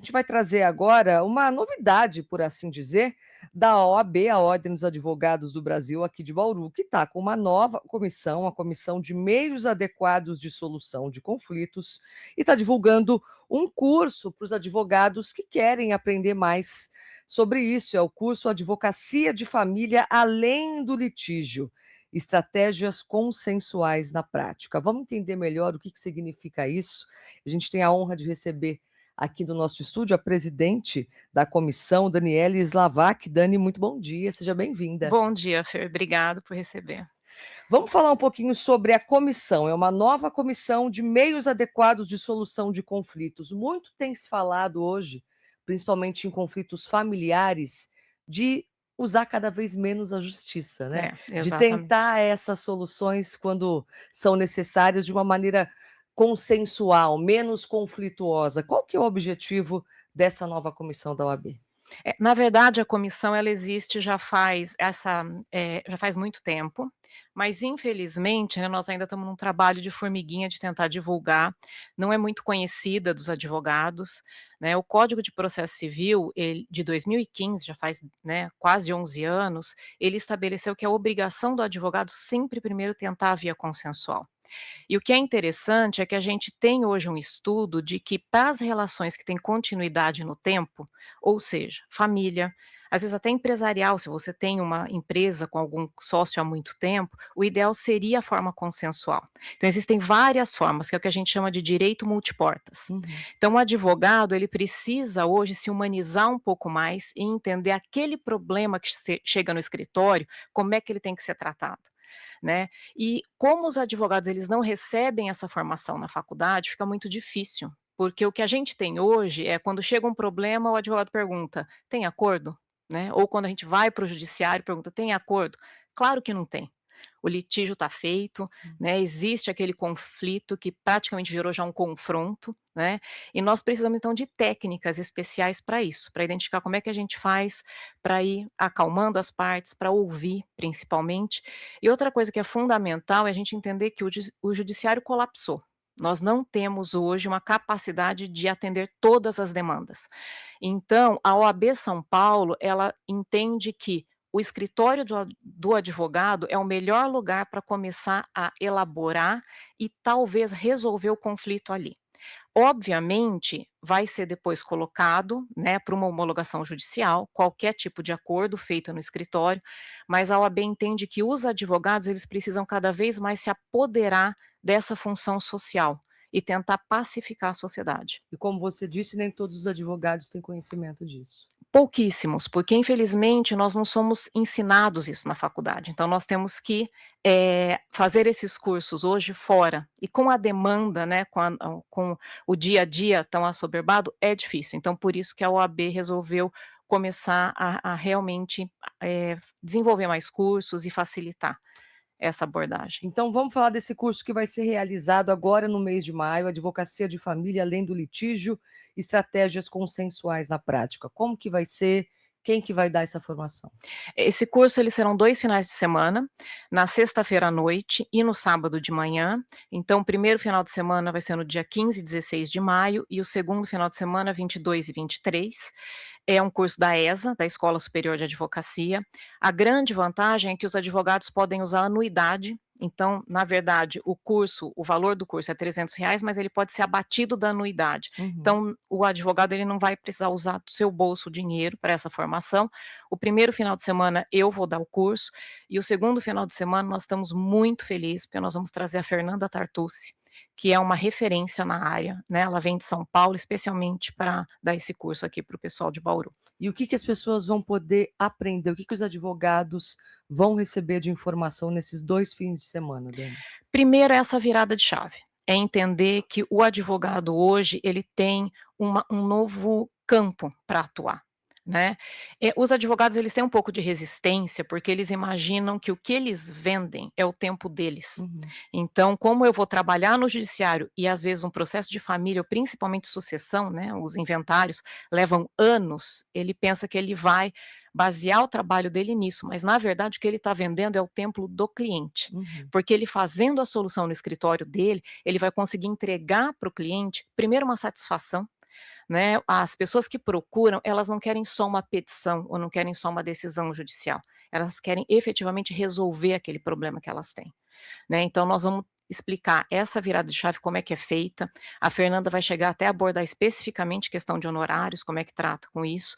gente vai trazer agora uma novidade, por assim dizer, da OAB, a Ordem dos Advogados do Brasil, aqui de Bauru, que está com uma nova comissão, a Comissão de Meios Adequados de Solução de Conflitos, e está divulgando um curso para os advogados que querem aprender mais sobre isso. É o curso Advocacia de Família Além do Litígio. Estratégias consensuais na prática. Vamos entender melhor o que significa isso? A gente tem a honra de receber aqui no nosso estúdio a presidente da comissão, Daniele Slavac. Dani, muito bom dia, seja bem-vinda. Bom dia, Fer, obrigado por receber. Vamos falar um pouquinho sobre a comissão. É uma nova comissão de meios adequados de solução de conflitos. Muito tem se falado hoje, principalmente em conflitos familiares, de usar cada vez menos a justiça, né? De Exatamente. tentar essas soluções quando são necessárias de uma maneira consensual, menos conflituosa. Qual que é o objetivo dessa nova comissão da OAB? Na verdade, a comissão ela existe já faz muito tempo, mas infelizmente, né, nós ainda estamos num trabalho de formiguinha de tentar divulgar, não é muito conhecida dos advogados, né. O Código de Processo Civil, ele de 2015, já faz, né, quase 11 anos, ele estabeleceu que é obrigação do advogado sempre primeiro tentar a via consensual. E o que é interessante é que a gente tem hoje um estudo de que para as relações que têm continuidade no tempo, ou seja, família, às vezes até empresarial, se você tem uma empresa com algum sócio há muito tempo, o ideal seria a forma consensual. Então existem várias formas, que é o que a gente chama de direito multiportas. Uhum. Então o advogado, ele precisa hoje se humanizar um pouco mais e entender aquele problema que chega no escritório, como é que ele tem que ser tratado, né. E como os advogados eles não recebem essa formação na faculdade, fica muito difícil, porque o que a gente tem hoje é quando chega um problema, o advogado pergunta: "Tem acordo?", né, ou quando a gente vai para o judiciário, pergunta: "Tem acordo?". Claro que não tem. O litígio está feito, né, existe aquele conflito que praticamente virou já um confronto, né, e nós precisamos então de técnicas especiais para isso, para identificar como é que a gente faz para ir acalmando as partes, para ouvir principalmente. E outra coisa que é fundamental é a gente entender que o judiciário colapsou. Nós não temos hoje uma capacidade de atender todas as demandas. Então, a OAB São Paulo, ela entende que o escritório do advogado é o melhor lugar para começar a elaborar e talvez resolver o conflito ali. Obviamente, vai ser depois colocado, né, para uma homologação judicial, qualquer tipo de acordo feito no escritório, mas a OAB entende que os advogados, eles precisam cada vez mais se apoderar dessa função social e tentar pacificar a sociedade. E como você disse, nem todos os advogados têm conhecimento disso. Pouquíssimos, porque infelizmente nós não somos ensinados isso na faculdade, então nós temos que, fazer esses cursos hoje fora, e com a demanda, né, com o dia a dia tão assoberbado, é difícil, então por isso que a OAB resolveu começar a realmente, desenvolver mais cursos e facilitar essa abordagem. Então vamos falar desse curso que vai ser realizado agora no mês de maio, Advocacia de Família Além do Litígio, Estratégias Consensuais na Prática. Como que vai ser? Quem que vai dar essa formação? Esse curso eles serão 2 finais de semana, na sexta-feira à noite e no sábado de manhã. Então o primeiro final de semana vai ser no dia 15 e 16 de maio e o segundo final de semana 22 e 23. É um curso da ESA, da Escola Superior de Advocacia. A grande vantagem é que os advogados podem usar anuidade, então, na verdade, o valor do curso é R$ 300, mas ele pode ser abatido da anuidade. Uhum. Então, o advogado ele não vai precisar usar do seu bolso o dinheiro para essa formação. O primeiro final de semana eu vou dar o curso, e o segundo final de semana nós estamos muito felizes, porque nós vamos trazer a Fernanda Tartucci, que é uma referência na área, né, ela vem de São Paulo especialmente para dar esse curso aqui para o pessoal de Bauru. E o que as pessoas vão poder aprender? O que os advogados vão receber de informação nesses 2 fins de semana, Dani? Primeiro essa virada de chave, é entender que o advogado hoje ele tem um novo campo para atuar, né. Os advogados eles têm um pouco de resistência, porque eles imaginam que o que eles vendem é o tempo deles. Uhum. Então, como eu vou trabalhar no judiciário e às vezes um processo de família, ou principalmente sucessão, né, os inventários levam anos, ele pensa que ele vai basear o trabalho dele nisso, mas na verdade o que ele está vendendo é o tempo do cliente, Uhum. porque ele fazendo a solução no escritório dele, ele vai conseguir entregar para o cliente, primeiro uma satisfação, né, as pessoas que procuram, elas não querem só uma petição ou não querem só uma decisão judicial, elas querem efetivamente resolver aquele problema que elas têm, né. Então nós vamos explicar essa virada de chave, como é que é feita. A Fernanda vai chegar até a abordar especificamente questão de honorários, como é que trata com isso.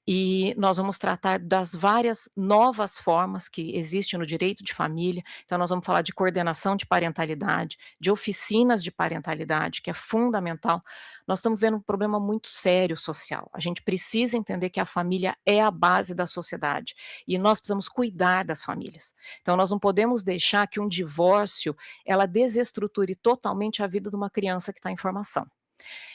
E nós vamos tratar das várias novas formas que existem no direito de família. Então nós vamos falar de coordenação de parentalidade, de oficinas de parentalidade, que é fundamental. Nós estamos vendo um problema muito sério social. A gente precisa entender que a família é a base da sociedade e nós precisamos cuidar das famílias. Então nós não podemos deixar que um divórcio ela desestruture totalmente a vida de uma criança que está em formação.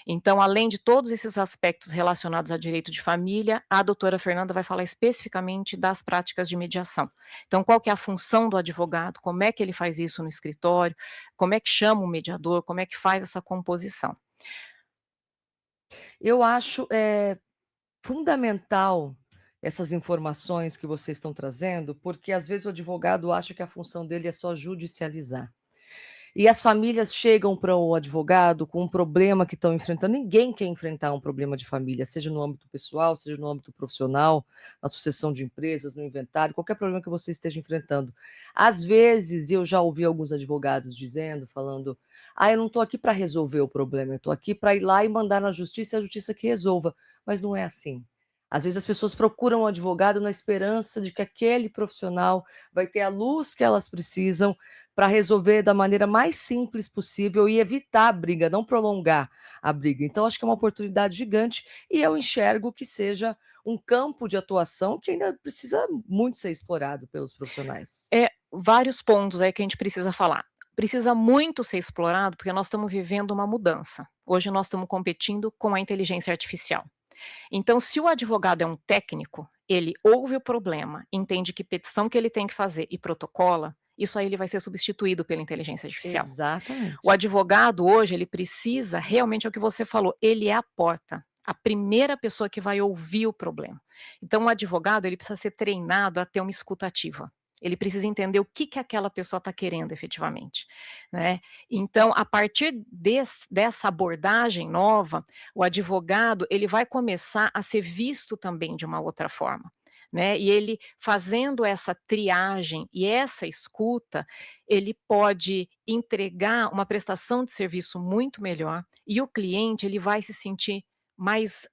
Então, além de todos esses aspectos relacionados a direito de família, a doutora Fernanda vai falar especificamente das práticas de mediação. Então, qual que é a função do advogado, como é que ele faz isso no escritório, como é que chama o mediador, como é que faz essa composição. Eu acho, fundamental essas informações que vocês estão trazendo, porque às vezes o advogado acha que a função dele é só judicializar. E as famílias chegam para o advogado com um problema que estão enfrentando. Ninguém quer enfrentar um problema de família, seja no âmbito pessoal, seja no âmbito profissional, na sucessão de empresas, no inventário, qualquer problema que você esteja enfrentando. Às vezes, eu já ouvi alguns advogados dizendo, falando: "Ah, eu não estou aqui para resolver o problema, eu estou aqui para ir lá e mandar na justiça e a justiça que resolva". Mas não é assim. Às vezes as pessoas procuram um advogado na esperança de que aquele profissional vai ter a luz que elas precisam para resolver da maneira mais simples possível e evitar a briga, não prolongar a briga. Então, acho que é uma oportunidade gigante e eu enxergo que seja um campo de atuação que ainda precisa muito ser explorado pelos profissionais. É, vários pontos aí que a gente precisa falar. Precisa muito ser explorado, porque nós estamos vivendo uma mudança. Hoje nós estamos competindo com a inteligência artificial. Então, se o advogado é um técnico, ele ouve o problema, entende que petição que ele tem que fazer e protocola, isso aí ele vai ser substituído pela inteligência artificial. O Exatamente. advogado hoje, ele precisa realmente é o que você falou, ele é a porta, a primeira pessoa que vai ouvir o problema. Então o advogado, ele precisa ser treinado a ter uma escuta ativa. Ele precisa entender o que que aquela pessoa está querendo efetivamente, né. Então, a partir dessa abordagem nova, o advogado, ele vai começar a ser visto também de uma outra forma, né, e ele fazendo essa triagem e essa escuta, ele pode entregar uma prestação de serviço muito melhor e o cliente ele vai se sentir mais,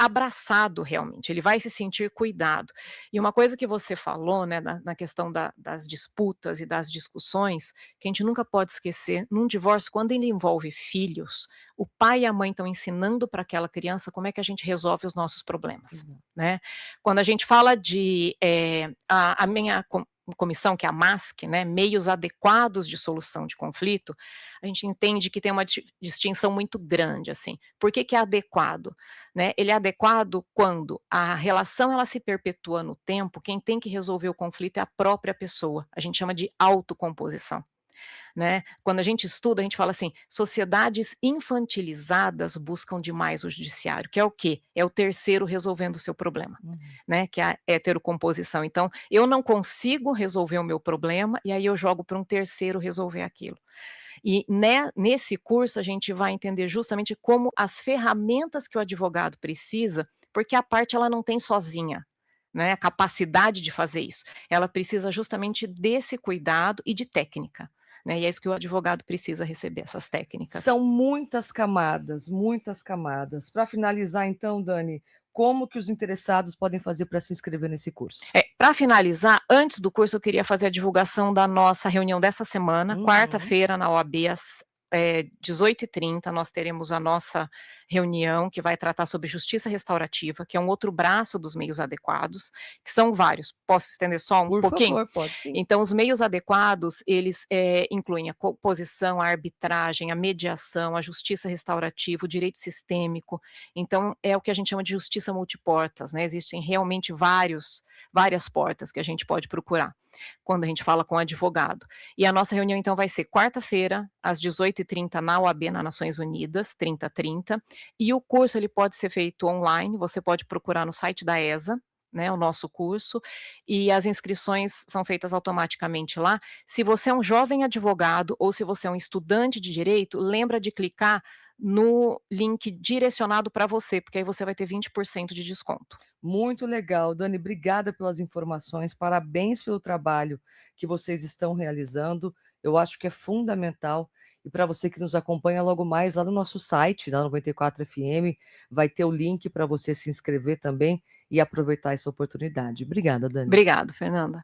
abraçado realmente, ele vai se sentir cuidado. E uma coisa que você falou, né, na questão das disputas e das discussões, que a gente nunca pode esquecer, num divórcio, quando ele envolve filhos, o pai e a mãe estão ensinando para aquela criança como é que a gente resolve os nossos problemas, Exato. né. Quando a gente fala de, a minha comissão, que é a MASC, né, meios adequados de solução de conflito, a gente entende que tem uma distinção muito grande, assim. Por que que é adequado? Né, ele é adequado quando a relação ela se perpetua no tempo, quem tem que resolver o conflito é a própria pessoa, a gente chama de autocomposição, né. Quando a gente estuda, a gente fala assim: sociedades infantilizadas buscam demais o judiciário, que é o quê? É o terceiro resolvendo o seu problema, Uhum. né, que é a heterocomposição. Então, eu não consigo resolver o meu problema, e aí eu jogo para um terceiro resolver aquilo. E nesse curso a gente vai entender justamente como as ferramentas que o advogado precisa, porque a parte ela não tem sozinha, né, a capacidade de fazer isso. Ela precisa justamente desse cuidado e de técnica, né, e é isso que o advogado precisa receber, essas técnicas. São muitas camadas, muitas camadas. Para finalizar então, Dani, como que os interessados podem fazer para se inscrever nesse curso? Para finalizar, antes do curso eu queria fazer a divulgação da nossa reunião dessa semana, Uhum. quarta-feira na OAB às 18h30 nós teremos a nossa reunião que vai tratar sobre justiça restaurativa, que é um outro braço dos meios adequados, que são vários. Posso estender só um Por pouquinho? favor, pode sim. Então os meios adequados, eles, incluem a composição, a arbitragem, a mediação, a justiça restaurativa, o direito sistêmico. Então é o que a gente chama de justiça multiportas, né, existem realmente várias portas que a gente pode procurar, quando a gente fala com o advogado. E a nossa reunião então vai ser quarta-feira, às 18h30 na OAB, na Nações Unidas, 3030, e o curso ele pode ser feito online, você pode procurar no site da ESA, né, o nosso curso, e as inscrições são feitas automaticamente lá. Se você é um jovem advogado ou se você é um estudante de direito, lembra de clicar no link direcionado para você, porque aí você vai ter 20% de desconto. Muito legal. Dani, obrigada pelas informações, parabéns pelo trabalho que vocês estão realizando. Eu acho que é fundamental. E para você que nos acompanha logo mais lá no nosso site, da 94 FM, vai ter o link para você se inscrever também e aproveitar essa oportunidade. Obrigada, Dani. Obrigado, Fernanda.